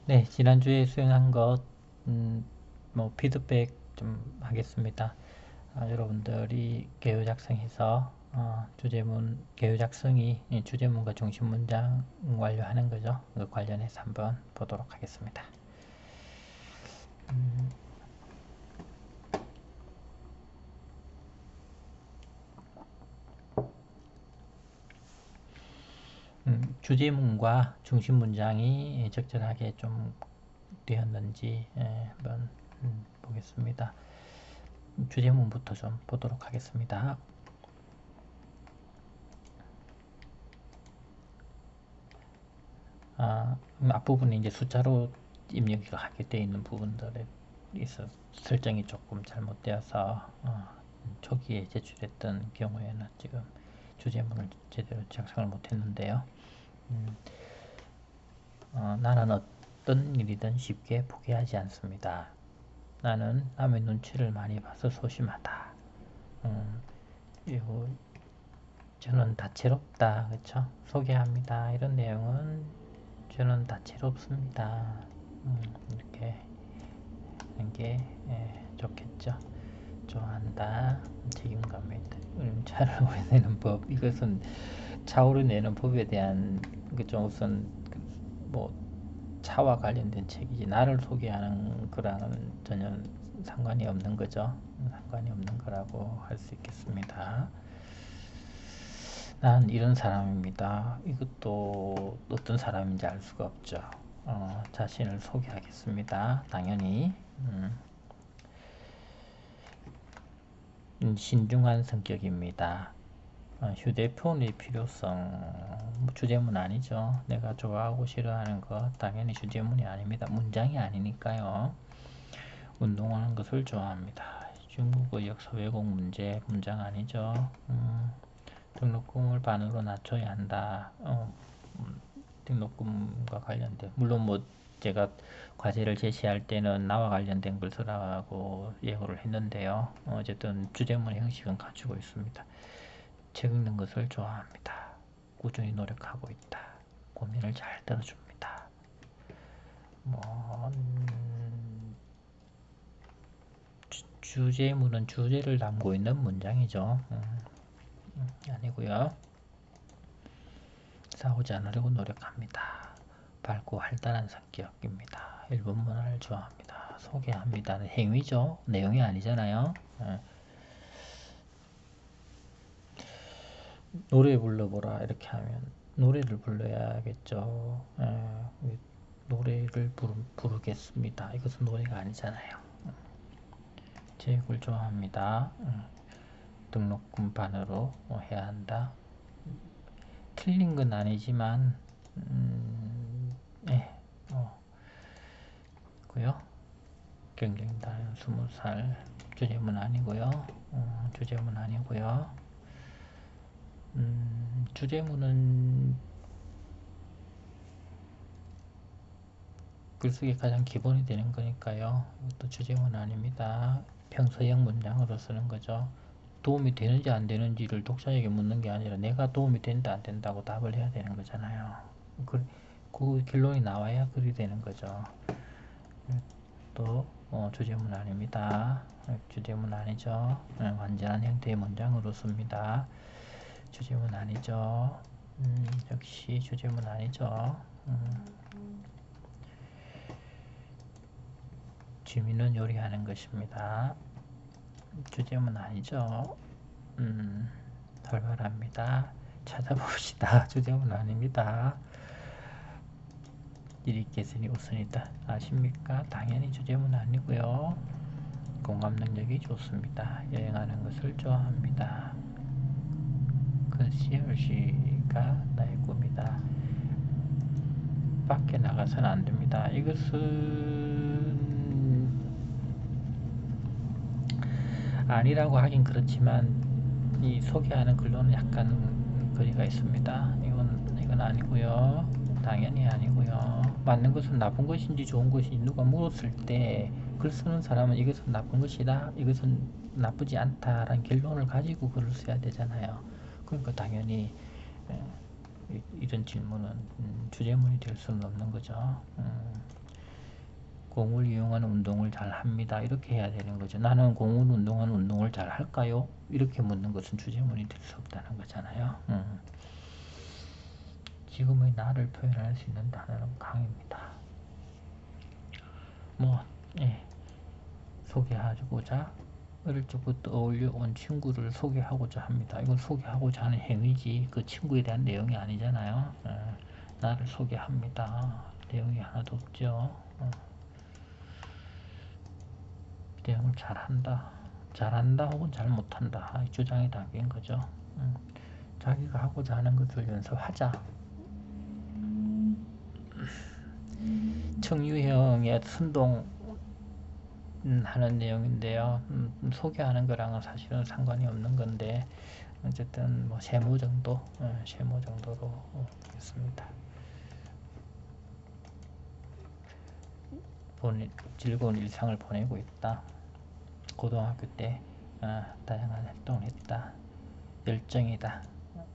네, 지난주에 수행한 것, 음, 뭐, 피드백 좀 하겠습니다. 여러분들이 개요 작성해서, 주제문, 개요 작성이 주제문과 중심 문장 완료하는 거죠. 그 관련해서 한번 보도록 하겠습니다. 주제문과 중심 문장이 적절하게 좀 되었는지 한번 보겠습니다. 주제문부터 좀 보도록 하겠습니다. 앞부분에 이제 숫자로 입력이 하게 되어 있는 부분들에 있어 설정이 조금 잘못되어서 초기에 제출했던 경우에는 지금 주제문을 제대로 작성을 못했는데요. 나는 어떤 일이든 쉽게 포기하지 않습니다. 나는 남의 눈치를 많이 봐서 소심하다. 그리고 저는 다채롭다, 그쵸? 소개합니다. 이런 내용은 저는 다채롭습니다. 이렇게 하는 게 좋겠죠. 좋아한다. 책임감이다. 차를 오래내는 법. 이것은 차 오래내는 법에 대한 그좀 우선 뭐 차와 관련된 책이지 나를 소개하는 거랑은 전혀 상관이 없는 거죠. 상관이 없는 거라고 할 수 있겠습니다. 난 이런 사람입니다. 이것도 어떤 사람인지 알 수가 없죠. 자신을 소개하겠습니다. 당연히 신중한 성격입니다. 휴대폰의 필요성 주제문 아니죠. 내가 좋아하고 싫어하는 것 당연히 주제문이 아닙니다. 문장이 아니니까요. 운동하는 것을 좋아합니다. 중국어 역사 왜곡 문제 문장 아니죠. 등록금을 반으로 낮춰야 한다. 등록금과 관련된 물론 뭐 제가 과제를 제시할 때는 나와 관련된 걸 쓰라고 예고를 했는데요. 어쨌든 주제문의 형식은 갖추고 있습니다. 책 읽는 것을 좋아합니다. 꾸준히 노력하고 있다. 고민을 잘 들어줍니다. 뭐 주제문은 주제를 담고 있는 문장이죠. 아니고요. 싸우지 않으려고 노력합니다. 밝고 활달한 성격입니다. 일본 문화를 좋아합니다. 소개합니다. 행위죠. 내용이 아니잖아요. 노래 불러보라 이렇게 하면 노래를 불러야겠죠. 노래를 부르겠습니다. 이것은 노래가 아니잖아요. 체육을 좋아합니다. 등록금 반으로 해야 한다. 틀린 건 아니지만 예, 고요. 경쟁단 20살 주제문 아니고요. 주제문 아니고요. 주제문은 글쓰기 가장 기본이 되는 거니까요. 이것도 주제문 아닙니다. 평서형 문장으로 쓰는 거죠. 도움이 되는지 안 되는지를 독자에게 묻는 게 아니라 내가 도움이 된다 안 된다고 답을 해야 되는 거잖아요. 그 결론이 나와야 글이 되는 거죠. 또 주제문 아닙니다. 주제문 아니죠. 완전한 형태의 문장으로 씁니다. 주제문 아니죠. 역시 주제문 아니죠. 취미는 요리하는 것입니다. 주제문 아니죠. 활발합니다. 찾아봅시다. 주제문 아닙니다. 일이 있겠으니 우선이다. 아십니까? 당연히 주제문 아니고요. 공감 능력이 좋습니다. 여행하는 것을 좋아합니다. 컨시얼시가 나의 꿈이다. 밖에 나가서는 안 됩니다. 이것은 아니라고 하긴 그렇지만 이 소개하는 글로는 약간 거리가 있습니다. 이건 아니고요. 당연히 아니고요. 맞는 것은 나쁜 것인지 좋은 것인지 누가 물었을 때 글 쓰는 사람은 이것은 나쁜 것이다, 이것은 나쁘지 않다라는 결론을 가지고 글을 써야 되잖아요. 그러니까 당연히 이런 질문은 주제문이 될 수는 없는 거죠. 공을 이용하는 운동을 잘 합니다. 이렇게 해야 되는 거죠. 나는 공을 운동하는 운동을 잘 할까요? 이렇게 묻는 것은 주제문이 될 수 없다는 거잖아요. 지금의 나를 표현할 수 있는 단어는 강입니다. 뭐, 예, 소개하고자 어릴 적부터 어울려 온 친구를 소개하고자 합니다. 이건 소개하고자 하는 행위지 그 친구에 대한 내용이 아니잖아요. 나를 소개합니다. 내용이 하나도 없죠. 내용을 잘한다. 잘한다 혹은 잘 못한다. 주장이 담긴 거죠. 자기가 하고자 하는 것을 연습하자. 청유형의 순동 하는 내용인데요. 소개하는 거랑은 사실은 상관이 없는 건데 어쨌든 뭐 세모 정도, 세모 정도로 하겠습니다. 즐거운 일상을 보내고 있다. 고등학교 때 다양한 활동을 했다. 열정이다.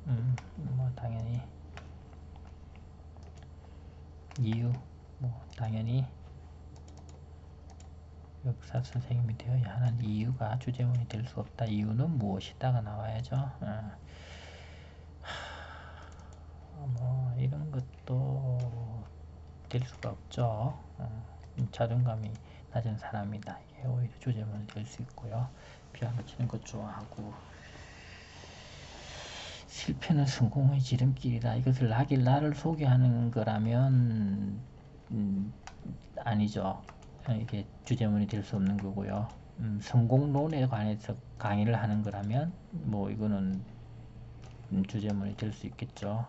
뭐 당연히 이유, 뭐 당연히 역사 선생님이 되어야 하는 이유가 주제문이 될 수 없다. 이유는 무엇이다가 나와야죠. 뭐 이런 것도 될 수가 없죠. 자존감이 낮은 사람이다. 이게 오히려 주제문이 될 수 있고요. 피아노 치는 것 좋아하고 실패는 성공의 지름길이다. 이것을 나를 소개하는 거라면 아니죠. 이게 주제문이 될 수 없는 거고요. 성공론에 관해서 강의를 하는 거라면 뭐 이거는 주제문이 될 수 있겠죠.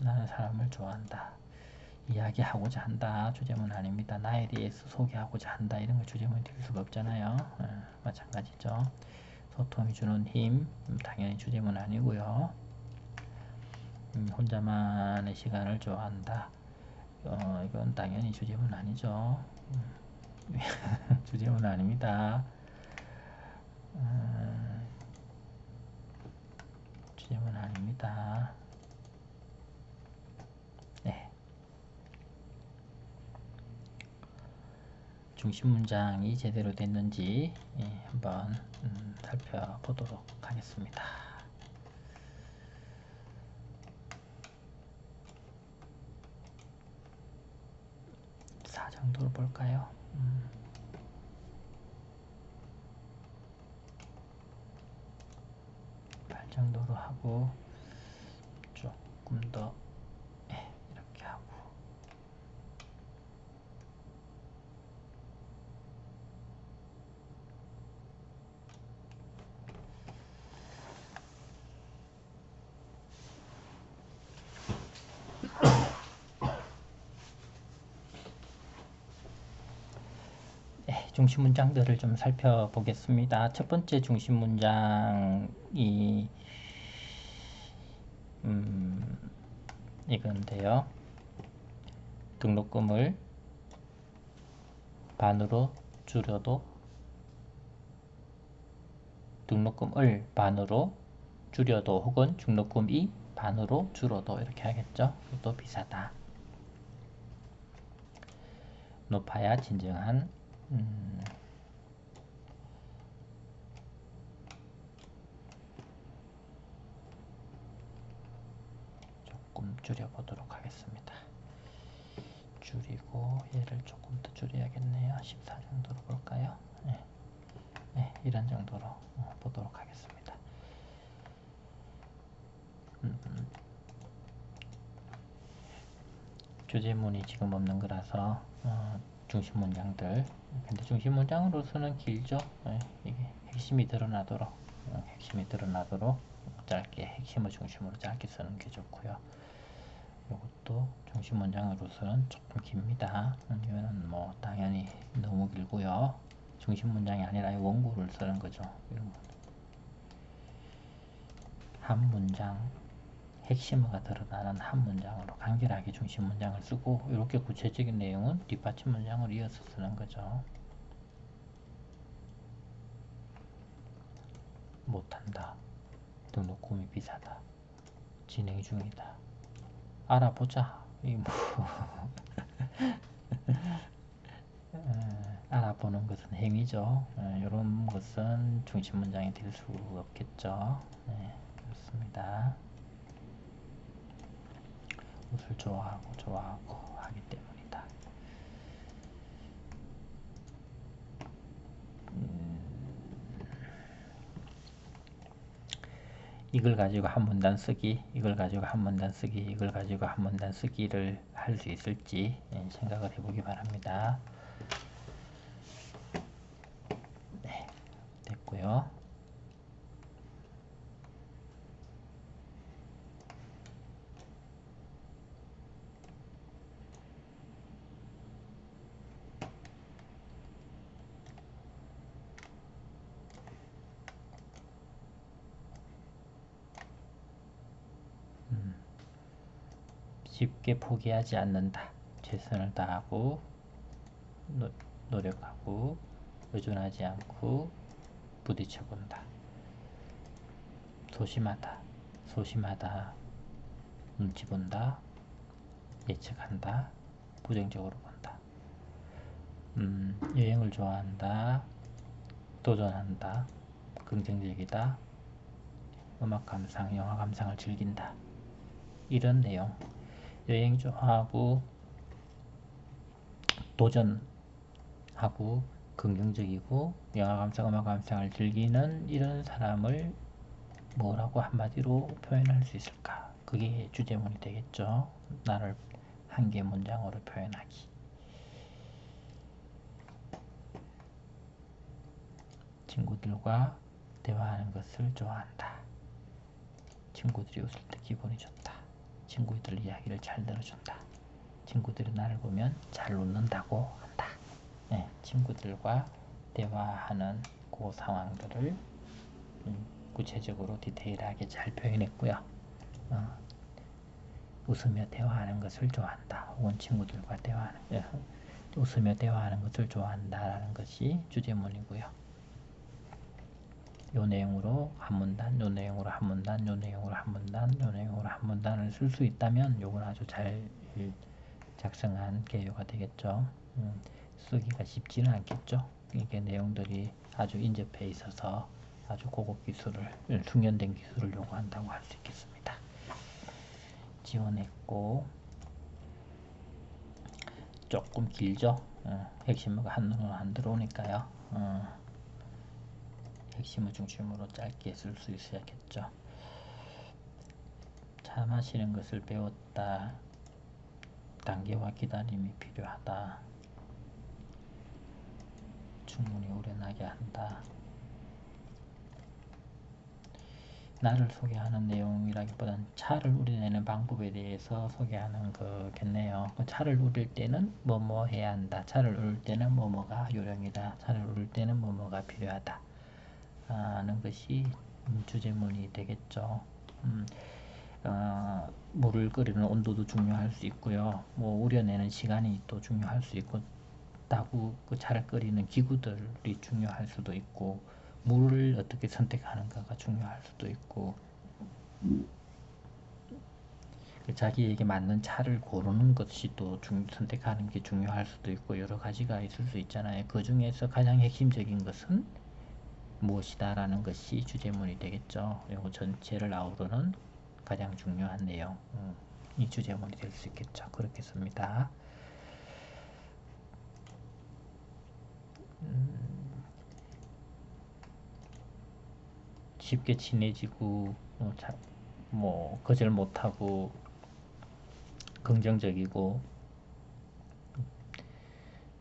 나는 사람을 좋아한다. 이야기하고자 한다. 주제문 아닙니다. 나에 대해서 소개하고자 한다. 이런 거 주제문이 될 수가 없잖아요. 마찬가지죠. 소통이 주는 힘 당연히 주제문 아니고요. 혼자만의 시간을 좋아한다. 이건 당연히 주제문 아니죠. 주제문 아닙니다. 주제문 아닙니다. 네. 중심 문장이 제대로 됐는지 한번 살펴보도록 하겠습니다. 4 정도로 볼까요? 8 정도로 하고 조금 더 이렇게 하고 중심 문장들을 좀 살펴보겠습니다. 첫 번째 중심 문장이 이건데요. 등록금을 반으로 줄여도 등록금을 반으로 줄여도 혹은 등록금이 반으로 줄어도 이렇게 하겠죠. 또 비싸다. 높아야 진정한 조금 줄여보도록 하겠습니다. 줄이고 얘를 조금 더 줄여야겠네요. 14 정도로 볼까요? 네, 이런 정도로 보도록 하겠습니다. 주제문이 지금 없는 거라서 중심 문장들. 근데 중심 문장으로서는 길죠. 이게 핵심이 드러나도록 짧게 핵심을 중심으로 짧게 쓰는 게 좋고요. 이것도 중심 문장으로서는 조금 깁니다. 이거는 뭐 당연히 너무 길고요. 중심 문장이 아니라 원고를 쓰는 거죠. 이런 거. 한 문장 핵심어가 드러나는 한 문장으로 간결하게 중심 문장을 쓰고 이렇게 구체적인 내용은 뒷받침 문장을 이어서 쓰는 거죠. 못한다. 등록금이 비싸다. 진행 중이다. 알아보자. 이 뭐 보는 것은 행위죠. 이런 것은 중심 문장이 될 수 없겠죠. 네, 그렇습니다. 옷을 좋아하고 하기 때문이다. 이걸 가지고 한 문단 쓰기, 이걸 가지고 한 문단 쓰기, 이걸 가지고 한 문단 쓰기를 할 수 있을지 생각을 해보기 바랍니다. 네, 됐고요. 쉽게 포기하지 않는다. 최선을 다하고 노력하고 의존하지 않고 부딪혀본다. 소심하다. 눈치 본다. 예측한다. 부정적으로 본다. 여행을 좋아한다. 도전한다. 긍정적이다. 음악 감상, 영화 감상을 즐긴다. 이런 내용. 여행 좋아하고 도전하고 긍정적이고 영화 감상, 음악 감상을 즐기는 이런 사람을 뭐라고 한마디로 표현할 수 있을까? 그게 주제문이 되겠죠. 나를 한 개 문장으로 표현하기. 친구들과 대화하는 것을 좋아한다. 친구들이 웃을 때 기분이 좋다. 친구들 이야기를 잘 들어준다. 친구들이 나를 보면 잘 웃는다고 한다. 네, 친구들과 대화하는 그 상황들을 구체적으로 디테일하게 잘 표현했고요. 웃으며 대화하는 것을 좋아한다. 혹은 친구들과 웃으며 대화하는 것을 좋아한다라는 것이 주제문이고요. 요 내용으로 한 문단, 요 내용으로 한 문단, 요 내용으로 한 문단, 요 내용으로 한 문단을 쓸 수 있다면 요건 아주 잘 작성한 개요가 되겠죠. 쓰기가 쉽지는 않겠죠. 이게 내용들이 아주 인접해 있어서 아주 고급 기술을, 숙련된 기술을 요구한다고 할 수 있겠습니다. 지원했고 조금 길죠. 핵심어가 한눈으로 안 들어오니까요. 핵심을 중심으로 짧게 쓸 수 있어야겠죠. 차 마시는 것을 배웠다. 단계와 기다림이 필요하다. 충분히 우려나게 한다. 나를 소개하는 내용이라기보다는 차를 우려내는 방법에 대해서 소개하는 거겠네요. 차를 우릴 때는 뭐뭐 해야 한다. 차를 우릴 때는 뭐뭐가 요령이다. 차를 우릴 때는 뭐뭐가 필요하다 하는 것이 주제문이 되겠죠. 물을 끓이는 온도도 중요할 수 있고요. 뭐 우려내는 시간이 또 중요할 수 있고, 그 차를 끓이는 기구들이 중요할 수도 있고, 물을 어떻게 선택하는가가 중요할 수도 있고, 자기에게 맞는 차를 고르는 것이 또 선택하는 게 중요할 수도 있고, 여러 가지가 있을 수 있잖아요. 그 중에서 가장 핵심적인 것은 무엇이다 라는 것이 주제문이 되겠죠. 이거 전체를 아우르는 가장 중요한 내용, 이 주제문이 될 수 있겠죠. 그렇게 씁니다. 쉽게 친해지고 거절 못하고 긍정적이고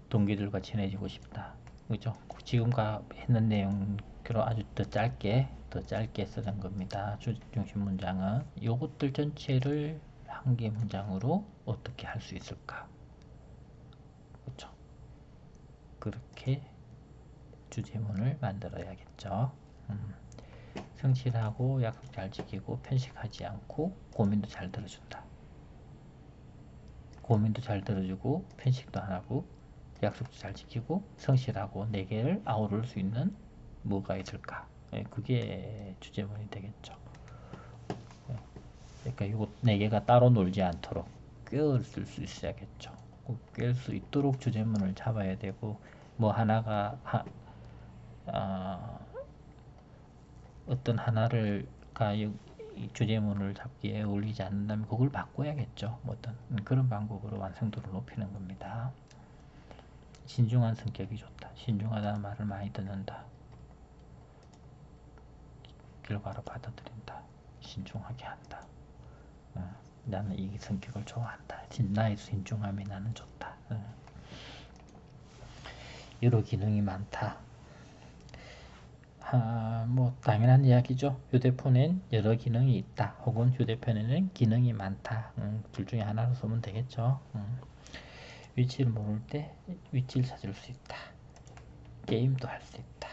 동기들과 친해지고 싶다. 그죠? 지금과 했는 내용으로 아주 더 짧게 쓰는 겁니다. 중심 문장은 요것들 전체를 한 개 문장으로 어떻게 할 수 있을까? 그렇죠? 그렇게 주제문을 만들어야겠죠. 성실하고 약속 잘 지키고 편식하지 않고 고민도 잘 들어준다. 고민도 잘 들어주고 편식도 안 하고 약속도 잘 지키고 성실하고 4개를 아우를 수 있는 뭐가 있을까? 그게 주제문이 되겠죠. 그러니까 이거 4개가 따로 놀지 않도록 꿰을 수 있어야겠죠. 꿰을 수 있도록 주제문을 잡아야 되고, 뭐 하나가 어떤 하나를 이 주제문을 잡기에 어울리지 않는다면 그걸 바꿔야겠죠. 뭐 어떤 그런 방법으로 완성도를 높이는 겁니다. 신중한 성격이 좋다. 신중하다는 말을 많이 듣는다. 결과로 받아들인다. 신중하게 한다. 나는 이 성격을 좋아한다. 나의 신중함이 나는 좋다. 여러 기능이 많다. 뭐 당연한 이야기죠. 휴대폰엔 여러 기능이 있다. 혹은 휴대폰에는 기능이 많다. 둘 중에 하나로 쓰면 되겠죠. 위치를 모를 때 위치를 찾을 수 있다. 게임도 할 수 있다.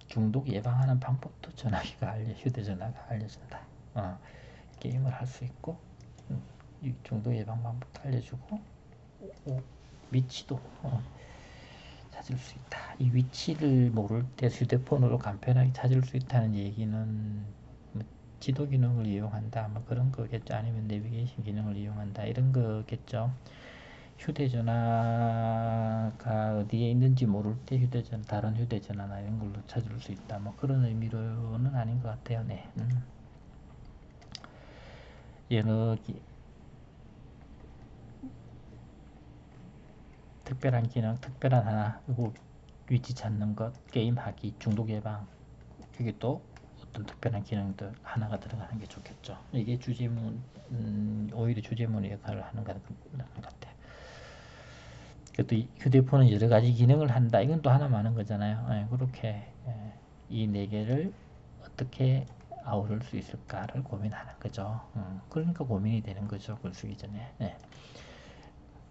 중독 예방하는 방법도 휴대전화가 알려준다. 게임을 할 수 있고 중독 예방 방법도 알려주고 위치도 찾을 수 있다. 이 위치를 모를 때 휴대폰으로 간편하게 찾을 수 있다는 얘기는 뭐 지도 기능을 이용한다 뭐 그런 거겠죠. 아니면 내비게이션 기능을 이용한다 이런 거겠죠. 휴대전화가 어디에 있는지 모를 때 다른 휴대전화나 이런 걸로 찾을 수 있다 뭐 그런 의미로는 아닌 것 같아요. 네. 특별한 기능, 특별한 하나, 그리고 위치 찾는 것, 게임하기, 중독 예방, 그게 또 어떤 특별한 기능들 하나가 들어가는 게 좋겠죠. 이게 주제문, 오히려 주제문의 역할을 하는 것 같아요. 그것도 휴대폰은 여러 가지 기능을 한다. 이건 또 하나 많은 거잖아요. 그렇게 이 네 개를 어떻게 아우를 수 있을까를 고민하는 거죠. 그러니까 고민이 되는 거죠. 글 쓰기 전에.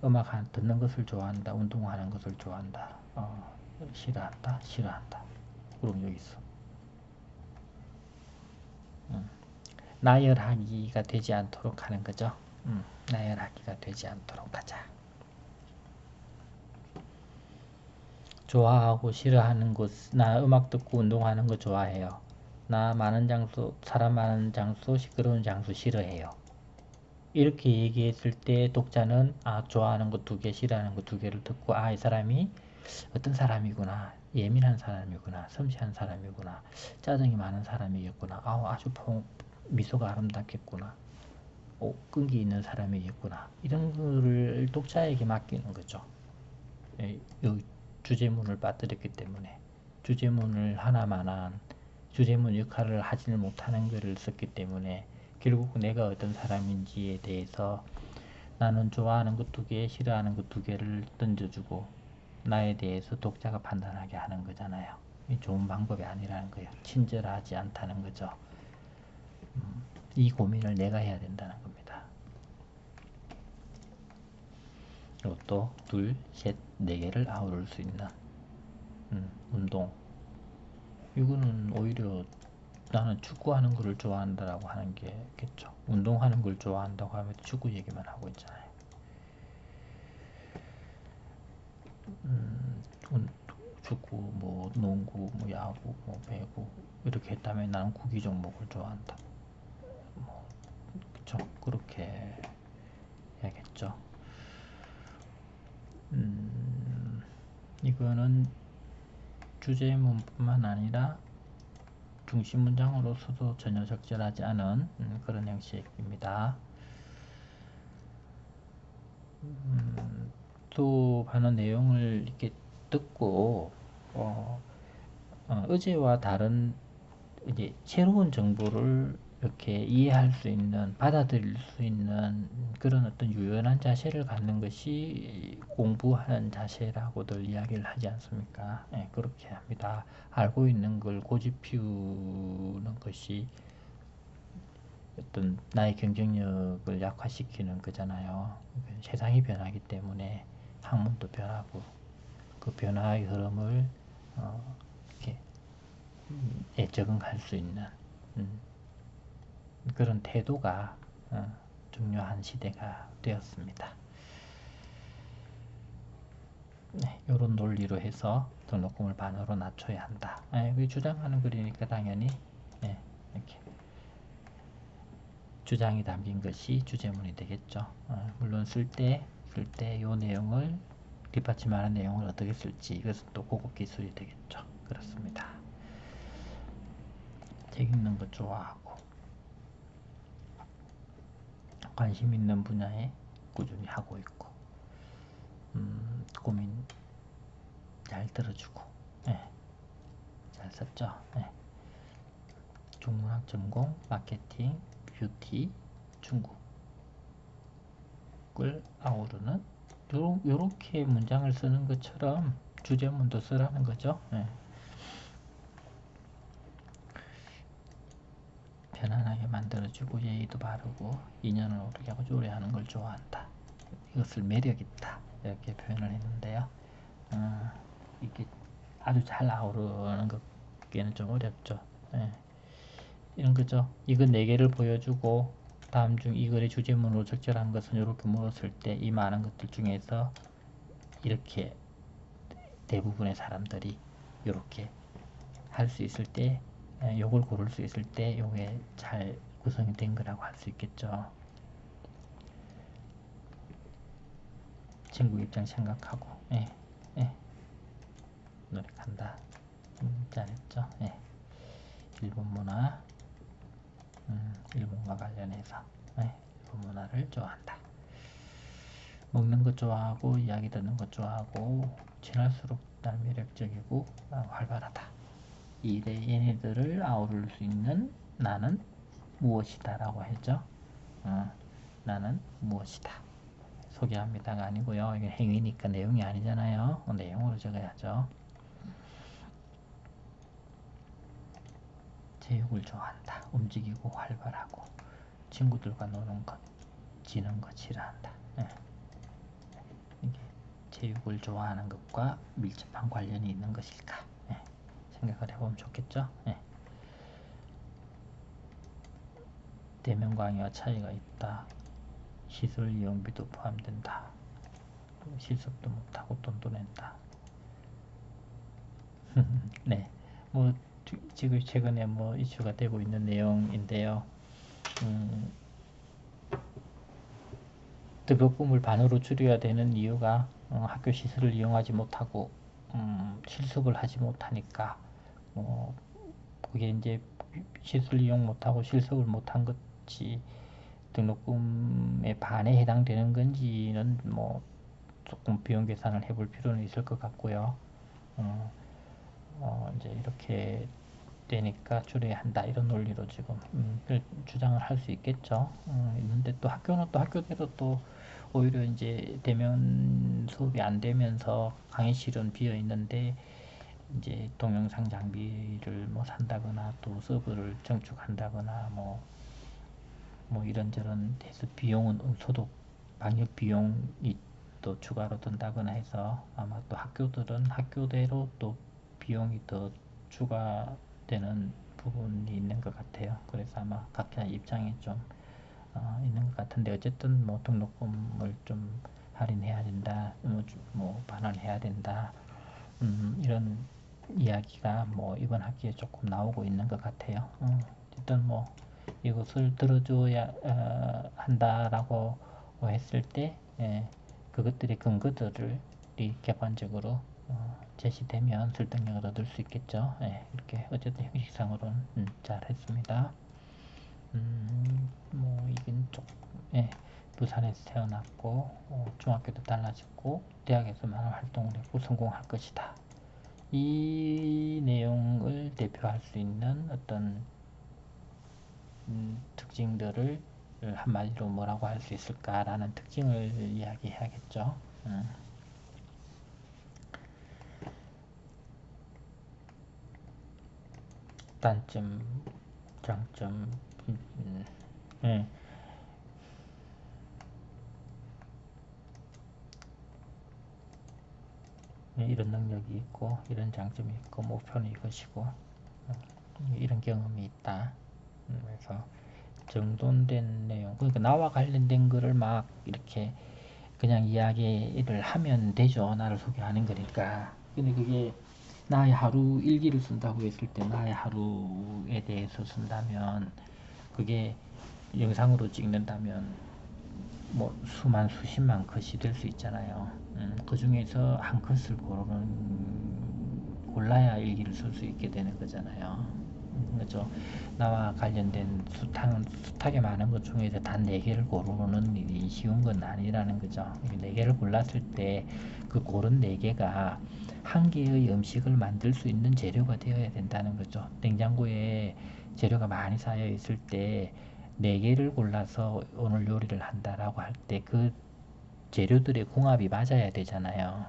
음악 듣는 것을 좋아한다. 운동하는 것을 좋아한다. 싫어한다. 싫어한다. 그럼 여기 있어. 나열하기가 되지 않도록 하는 거죠. 나열하기가 되지 않도록 하자. 좋아하고 싫어하는 곳, 나 음악 듣고 운동하는 거 좋아해요. 나 많은 장소, 사람 많은 장소, 시끄러운 장소 싫어해요. 이렇게 얘기했을 때 독자는 좋아하는 거 두 개, 싫어하는 거 두 개를 듣고 이 사람이 어떤 사람이구나, 예민한 사람이구나, 섬세한 사람이구나, 짜증이 많은 사람이겠구나, 아주 미소가 아름답겠구나, 끈기 있는 사람이겠구나, 이런 거를 독자에게 맡기는 거죠. 주제문을 빠뜨렸기 때문에 주제문을 하나만한 주제문 역할을 하지는 못하는 글을 썼기 때문에 결국 내가 어떤 사람인지에 대해서 나는 좋아하는 것 두 개, 싫어하는 것 두 개를 던져주고 나에 대해서 독자가 판단하게 하는 거잖아요. 이 좋은 방법이 아니라는 거예요. 친절하지 않다는 거죠. 이 고민을 내가 해야 된다는 겁니다. 그리고 또 둘, 셋, 네 개를 아우를 수 있는 운동. 이거는 오히려 나는 축구하는 거를 좋아한다라고 하는 게겠죠. 운동하는 걸 좋아한다고 하면 축구 얘기만 하고 있잖아요. 축구, 뭐 농구, 뭐 야구, 뭐 배구 이렇게 했다면 나는 구기 종목을 좋아한다. 뭐 그쵸? 그렇게 해야겠죠. 이거는 주제문뿐만 아니라 중심 문장으로서도 전혀 적절하지 않은 그런 형식입니다. 수업하는 내용을 이렇게 듣고 어제와 다른 이제 새로운 정보를 이렇게 이해할 수 있는, 받아들일 수 있는 그런 어떤 유연한 자세를 갖는 것이 공부하는 자세라고들 이야기를 하지 않습니까? 그렇게 합니다. 알고 있는 걸 고집 피우는 것이 어떤 나의 경쟁력을 약화시키는 거잖아요. 세상이 변하기 때문에 학문도 변하고 그 변화의 흐름을 이렇게 적응할 수 있는 그런 태도가 중요한 시대가 되었습니다. 네, 이런 논리로 해서 등록금을 반으로 낮춰야 한다. 주장하는 글이니까 당연히 이렇게 주장이 담긴 것이 주제문이 되겠죠. 물론 쓸 때 이 내용을 뒷받침하는 내용을 어떻게 쓸지 이것은 또 고급 기술이 되겠죠. 그렇습니다. 책 읽는 거 좋아하고 관심 있는 분야에 꾸준히 하고 있고 고민 잘 들어주고 잘 썼죠. 중문학 전공, 마케팅, 뷰티, 중국을 아우르는 요렇게 문장을 쓰는 것처럼 주제문도 쓰라는 거죠. 편안하게 만들어주고 예의도 바르고 인연을 오르게 하고 조례하는 걸 좋아한다. 이것을 매력있다 이렇게 표현을 했는데요. 이게 아주 잘 아우르는 것기에는 좀 어렵죠. 이런 거죠. 이거 4개를 보여주고 다음 중 이 글의 주제문으로 적절한 것은 이렇게 물었을 때 이 많은 것들 중에서 이렇게 대부분의 사람들이 이렇게 할 수 있을 때 요걸 고를 수 있을 때 요게 잘 구성이 된 거라고 할 수 있겠죠. 친구 입장 생각하고 노력한다. 잘했죠. 일본 문화 일본과 관련해서 일본 문화를 좋아한다. 먹는 것 좋아하고 이야기 듣는 것 좋아하고 지날수록 날 매력적이고 활발하다. 얘네들을 아우를 수 있는 나는 무엇이다 라고 했죠. 나는 무엇이다 소개합니다가 아니고요. 이게 행위니까 내용이 아니잖아요. 내용으로 적어야죠. 체육을 좋아한다. 움직이고 활발하고 친구들과 노는 것, 지는 것 싫어한다. 이게 체육을 좋아하는 것과 밀접한 관련이 있는 것일까? 생각을 해보면 좋겠죠. 대면 강의와 차이가 있다. 시설 이용비도 포함된다. 실습도 못하고 돈도 낸다. 네, 뭐 지금 최근에 뭐 이슈가 되고 있는 내용인데요. 등록금을 반으로 줄여야 되는 이유가 학교 시설을 이용하지 못하고 실습을 하지 못하니까 그게 이제 시설 이용 못하고 실습을 못한 것이 등록금의 반에 해당되는 건지는 뭐 조금 비용 계산을 해볼 필요는 있을 것 같고요. 이제 이렇게 되니까 줄여야 한다 이런 논리로 지금 주장을 할 수 있겠죠. 있는데 또 학교는 또 학교대로 또 오히려 이제 대면 수업이 안 되면서 강의실은 비어 있는데 이제 동영상 장비를 뭐 산다거나 또 서버를 증축한다거나 뭐 이런저런 해서 비용은 소득 방역 비용이 또 추가로 든다거나 해서 아마 또 학교들은 학교대로 또 비용이 더 추가되는 부분이 있는 것 같아요. 그래서 아마 각자 입장이 좀 있는 것 같은데 어쨌든 뭐 등록금을 좀 할인해야 된다, 뭐 반환해야 된다, 이런 이야기가 뭐 이번 학기에 조금 나오고 있는 것 같아요. 어쨌든 뭐 이것을 들어줘야 한다라고 했을 때 그것들의 근거들을 객관적으로 제시되면 설득력을 얻을 수 있겠죠. 이렇게 어쨌든 형식상으로는 잘 했습니다. 뭐 이건 좀 부산에서 태어났고 중학교도 달라졌고 대학에서 많은 활동을 했고 성공할 것이다. 이 내용을 대표할 수 있는 어떤 특징들을 한마디로 뭐라고 할 수 있을까라는 특징을 이야기해야겠죠. 단점, 장점, 이런 능력이 있고 이런 장점이 있고 목표는 이것이고 이런 경험이 있다. 그래서 정돈된 내용, 그러니까 나와 관련된 거를 막 이렇게 그냥 이야기를 하면 되죠. 나를 소개하는 거니까. 근데 그게 나의 하루 일기를 쓴다고 했을 때 나의 하루에 대해서 쓴다면 그게 영상으로 찍는다면 뭐 수만 수십만 컷이 될 수 있잖아요. 그 중에서 한 컷을 골라야 일기를 쓸 수 있게 되는 거잖아요. 그렇죠. 나와 관련된 숱하게 많은 것 중에서 단 4개를 고르는 일이 쉬운 건 아니라는 거죠. 4개를 골랐을 때 그 고른 4개가 한 개의 음식을 만들 수 있는 재료가 되어야 된다는 거죠. 냉장고에 재료가 많이 쌓여 있을 때 4개를 골라서 오늘 요리를 한다라고 할 때 그 재료들의 궁합이 맞아야 되잖아요.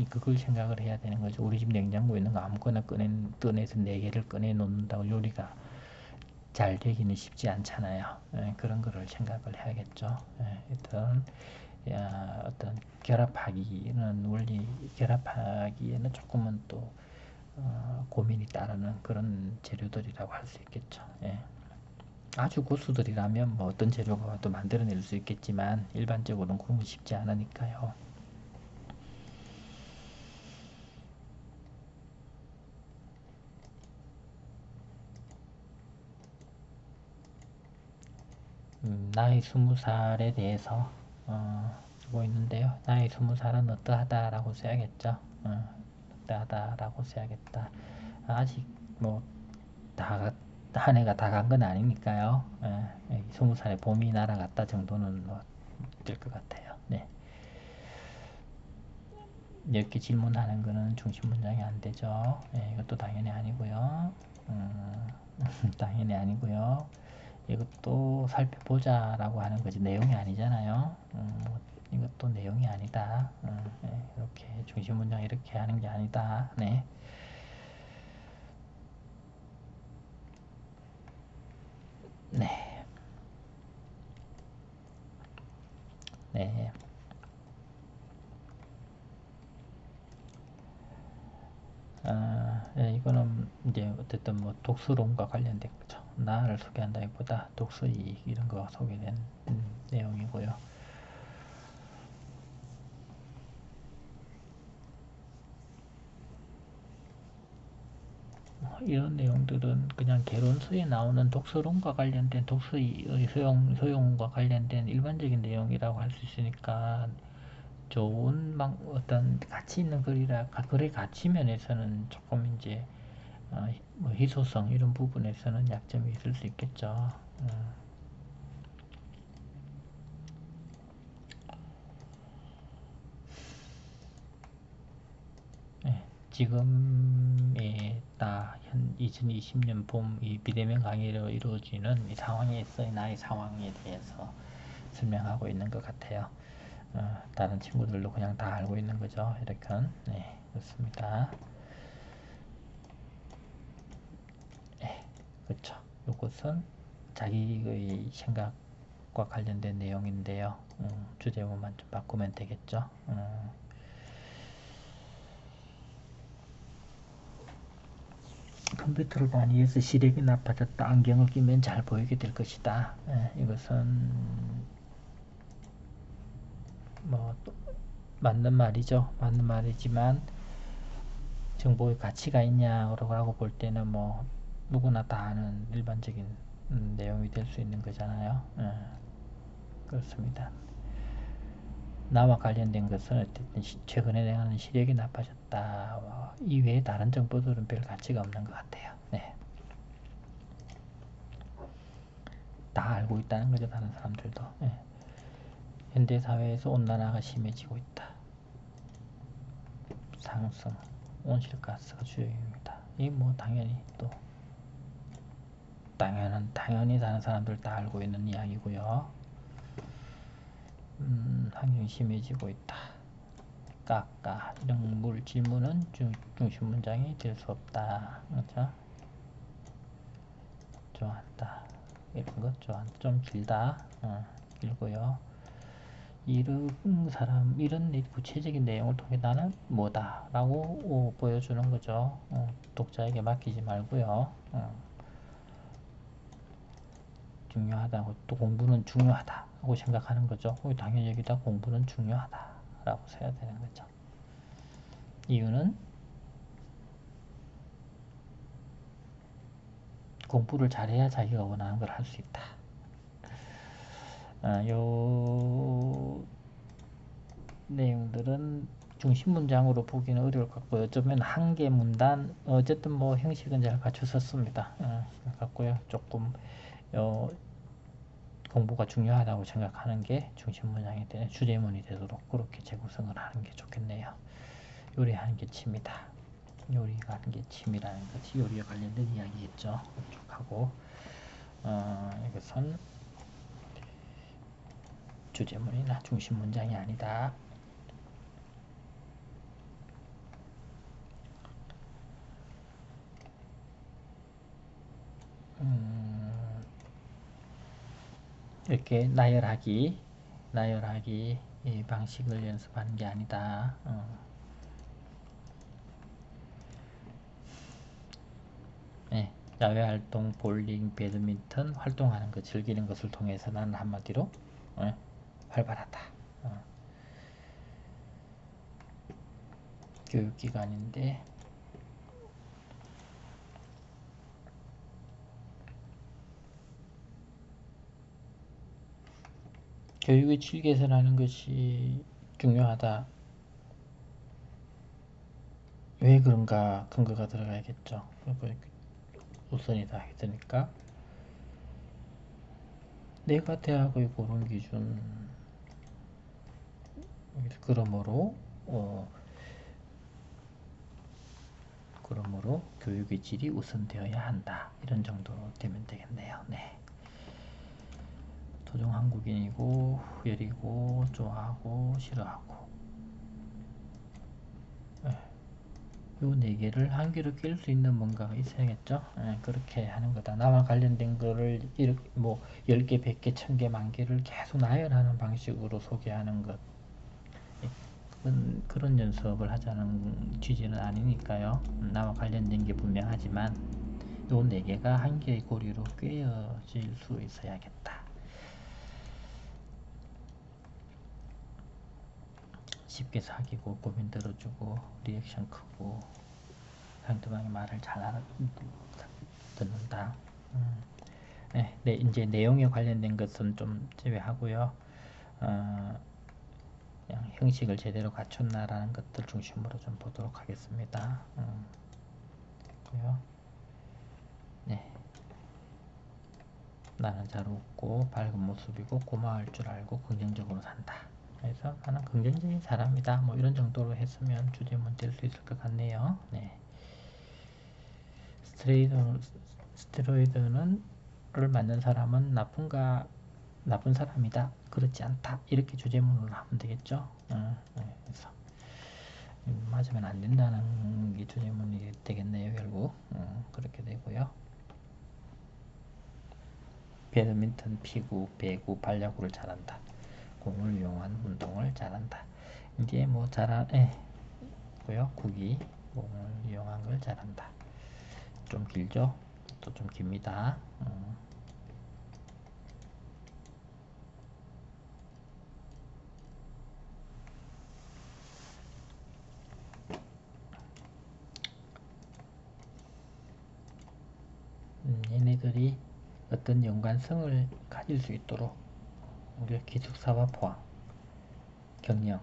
그걸 생각을 해야 되는 거죠. 우리 집 냉장고에 있는 거 아무거나 꺼내서 4개를 꺼내 놓는다고 요리가 잘 되기는 쉽지 않잖아요. 그런 거를 생각을 해야겠죠. 어떤 결합하기에는 조금은 또 고민이 따르는 그런 재료들이라고 할 수 있겠죠. 아주 고수들이라면 뭐 어떤 재료가 와도 만들어낼 수 있겠지만 일반적으로는 그런 건 쉽지 않으니까요. 나이 20살에 대해서 쓰고 있는데요. 나이 20살은 어떠하다라고 써야겠죠. 어떠하다라고 써야겠다. 아직 뭐 다 한 해가 다 간 건 아니니까요. 20살에 봄이 날아갔다 정도는 뭐 될 것 같아요. 네. 이렇게 질문하는 거는 중심 문장이 안 되죠. 이것도 당연히 아니고요. 당연히 아니고요. 이것도 살펴보자라고 하는 거지 내용이 아니잖아요. 이것도 내용이 아니다. 이렇게 중심 문장 이렇게 하는 게 아니다. 네. 네. 네. 이거는 이제 어쨌든 뭐 독서론과 관련된 거죠. 나를 소개한다기보다 독서 이익 이런 거 소개된 내용이고요. 이런 내용들은 그냥 개론서에 나오는 독서론과 관련된 독서의 소용과 관련된 일반적인 내용이라고 할 수 있으니까 좋은 어떤 가치 있는 글의 가치 면에서는 조금 이제 뭐 희소성 이런 부분에서는 약점이 있을 수 있겠죠. 네, 지금의 현 2020년 봄 이 비대면 강의로 이루어지는 이 나의 상황에 대해서 설명하고 있는 것 같아요. 다른 친구들도 그냥 다 알고 있는 거죠. 이렇게. 네, 그렇습니다. 네, 그렇죠. 이것은 자기의 생각과 관련된 내용인데요. 주제문만 좀 바꾸면 되겠죠. 컴퓨터를 많이 해서 시력이 나빠졌다. 안경을 끼면 잘 보이게 될 것이다. 이것은 뭐 맞는 말이죠. 맞는 말이지만 정보의 가치가 있냐라고 볼 때는 뭐 누구나 다 아는 일반적인 내용이 될 수 있는 거잖아요. 그렇습니다. 나와 관련된 것은 어쨌든 최근에 내가 시력이 나빠졌다. 이외에 다른 정보들은 별 가치가 없는 것 같아요. 네. 다 알고 있다는 거죠. 다른 사람들도. 네. 현대사회에서 온난화가 심해지고 있다. 상승, 온실가스가 주요입니다. 이 뭐 당연히 또 당연히 다른 사람들 다 알고 있는 이야기고요. 환경이 심해지고 있다. 까까 이런 질문은 중심 문장이 될 수 없다. 그렇죠? 좋아한다. 이런 것 좀 길다. 길고요. 이런 구체적인 내용을 통해 나는 뭐다 라고 보여주는 거죠. 독자에게 맡기지 말고요. 중요하다고 또 공부는 중요하다 하고 생각하는 거죠. 당연히 여기다 공부는 중요하다 라고 써야 되는 거죠. 이유는 공부를 잘해야 자기가 원하는 걸 할 수 있다. 요 내용들은 중심 문장으로 보기는 어려울 것 같고요. 어쩌면 한 개 문단, 어쨌든 뭐 형식은 잘 갖추셨습니다. 같고요. 조금 공부가 중요하다고 생각하는 게 중심 문장이 되는 주제문이 되도록 그렇게 재구성을 하는 게 좋겠네요. 요리하는 게 취미다. 요리가 하는 게 취미라는 것이 요리와 관련된 이야기겠죠. 쭉 하고 이것은 주제문이나 중심 문장이 아니다. 이렇게 나열하기 이 방식을 연습하는 게 아니다. 네, 야외활동, 볼링, 배드민턴 활동하는 것, 즐기는 것을 통해서 나는 한마디로 활발하다. 교육기관인데 교육의 질 개선하는 것이 중요하다. 왜 그런가 근거가 들어가야겠죠. 우선이다 했으니까 내가 대학의 고른 기준 그러므로 교육의 질이 우선되어야 한다. 이런 정도로 되면 되겠네요. 네. 토종 한국인이고 여리고 좋아하고 싫어하고 요 네 개를 한 개로 낄 수 있는 뭔가가 있어야겠죠. 그렇게 하는 거다. 나와 관련된 거를 이렇게 뭐 10개, 100개, 1000개, 10,000개를 계속 나열하는 방식으로 소개하는 것. 그런 연습을 하자는 취지는 아니니까요. 나와 관련된 게 분명하지만 요 네 개가 한 개의 고리로 꿰어질 수 있어야겠다. 쉽게 사귀고 고민 들어주고 리액션 크고 상대방의 말을 잘 알아듣는다. 네, 이제 내용에 관련된 것은 좀 제외하고요. 그냥 형식을 제대로 갖췄나라는 것들 중심으로 좀 보도록 하겠습니다. 네. 나는 잘 웃고 밝은 모습이고 고마울 줄 알고 긍정적으로 산다. 그래서 나는 긍정적인 사람이다. 뭐 이런 정도로 했으면 주제문 될 수 있을 것 같네요. 네. 스테로이드는 를 맞는 사람은 나쁜 사람이다. 그렇지 않다. 이렇게 주제문으로 하면 되겠죠. 그래서 맞으면 안 된다는 게 주제문이 되겠네요. 결국 그렇게 되고요. 배드민턴, 피구, 배구, 반야구를 잘한다. 공을 이용한 운동을 잘한다. 이제 뭐 고요. 구기, 공을 이용한 걸 잘한다. 좀 길죠? 또 좀 깁니다. 얘네들이 어떤 연관성을 가질 수 있도록 우리가 기숙사와 포함, 경영이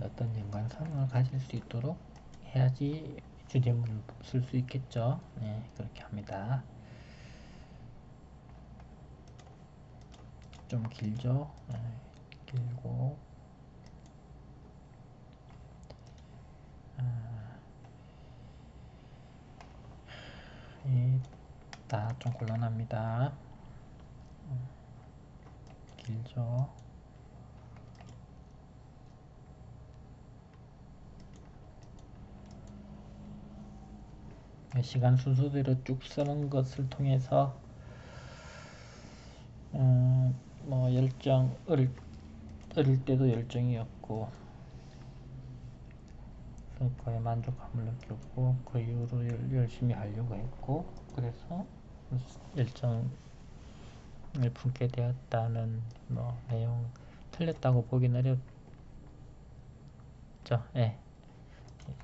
어떤 연관성을 가질 수 있도록 해야지 주제문을 쓸 수 있겠죠. 네, 그렇게 합니다. 좀 길죠? 네, 길고 다 좀 곤란합니다. 길죠? 시간 순서대로 쭉 쓰는 것을 통해서 뭐 어릴 때도 열정이었고 성과에 만족감을 느꼈고 그 이후로 열심히 하려고 했고 그래서 열정을 품게 되었다는 뭐 내용 틀렸다고 보긴 어렵죠. 예.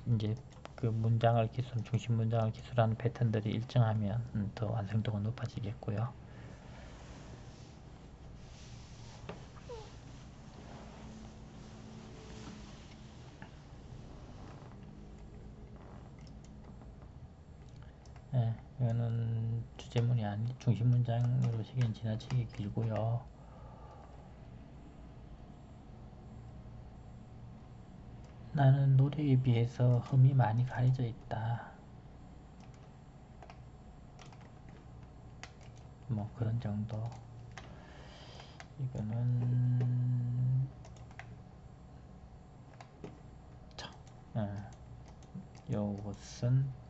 이제 그 문장을 중심 문장을 기술하는 패턴들이 일정하면 더 완성도가 높아지겠고요. 이거는 주제문이 아니 중심 문장으로 시기엔 지나치게 길고요. 나는 노래에 비해서 흠이 많이 가려져 있다. 뭐 그런 정도. 이거는 요것은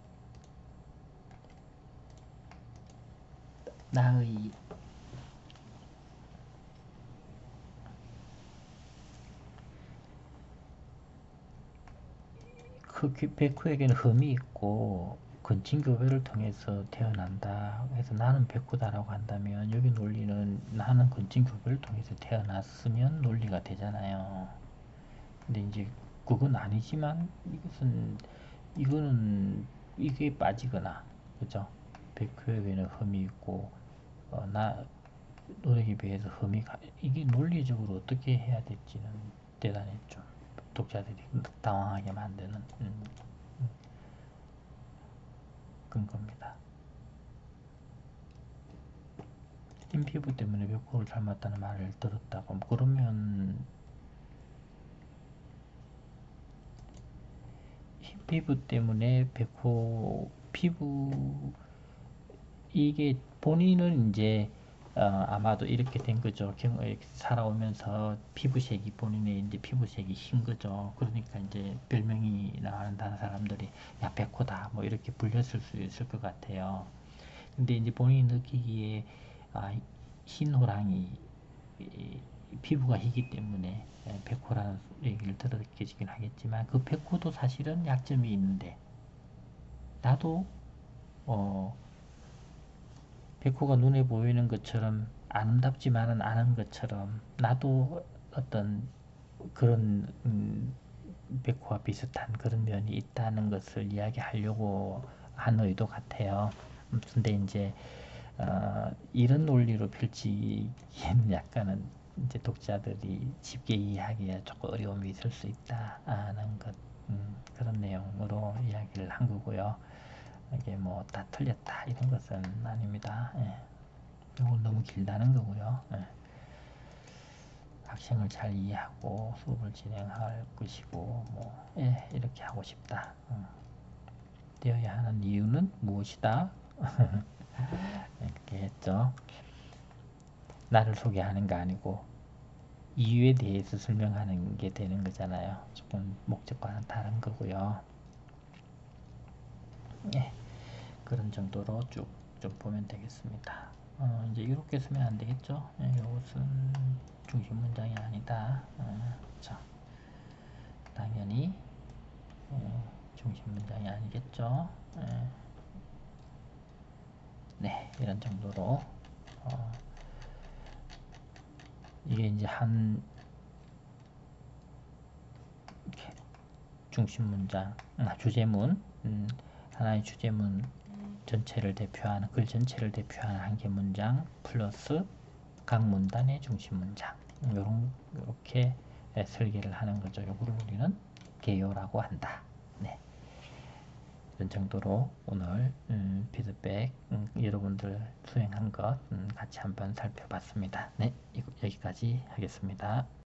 나의 그 백호에게는 흠이 있고 근친교배를 통해서 태어난다. 그래서 나는 백호다라고 한다면 여기 논리는 나는 근친교배를 통해서 태어났으면 논리가 되잖아요. 근데 이제 그건 아니지만 이거는 이게 빠지거나 그죠? 백호에게는 흠이 있고 나 노력에 비해서 이게 논리적으로 어떻게 해야 될지는 대단히 좀 독자들이 당황하게 만드는 그런 겁니다. 흰 피부 때문에 백호를 닮았다는 말을 들었다고 그러면 흰 피부 때문에 백호 피부 이게 본인은 이제 아마도 이렇게 된 거죠. 이렇게 살아오면서 피부색이 본인의 이제 피부색이 흰 거죠. 그러니까 이제 별명이 나가는 다른 사람들이 야 백호다 뭐 이렇게 불렸을 수 있을 것 같아요. 근데 이제 본인이 느끼기에 흰 호랑이 피부가 희기 때문에 백호라는 얘기를 들었겠긴 하겠지만 그 백호도 사실은 약점이 있는데 나도 어, 백호가 눈에 보이는 것처럼 아름답지만은 않은 것처럼 나도 어떤 그런 백호와 비슷한 그런 면이 있다는 것을 이야기하려고 한 의도 같아요. 근데 이제 이런 논리로 펼치기에는 약간은 이제 독자들이 쉽게 이해하기에 조금 어려움이 있을 수 있다는 것 그런 내용으로 이야기를 한 거고요. 이게 뭐 다 틀렸다 이런 것은 아닙니다. 예. 이건 너무 길다는 거고요. 예. 학생을 잘 이해하고 수업을 진행할 것이고 뭐 예, 이렇게 하고 싶다. 되어야 하는 이유는 무엇이다? 이렇게 했죠. 나를 소개하는 거 아니고 이유에 대해서 설명하는 게 되는 거잖아요. 조금 목적과는 다른 거고요. 예, 그런 정도로 쭉 좀 보면 되겠습니다. 이제 이렇게 쓰면 안 되겠죠? 예, 이것은 중심 문장이 아니다. 자, 당연히 중심 문장이 아니겠죠? 예, 네, 이런 정도로 이게 이제 한 중심 문장, 주제문, 하나의 주제문 전체를 대표하는 글 전체를 대표하는 한 개 문장 플러스 각 문단의 중심 문장 이렇게 설계를 하는 거죠. 이거를 우리는 개요라고 한다. 네. 이런 정도로 오늘 피드백 여러분들 수행한 것 같이 한번 살펴봤습니다. 네, 여기까지 하겠습니다.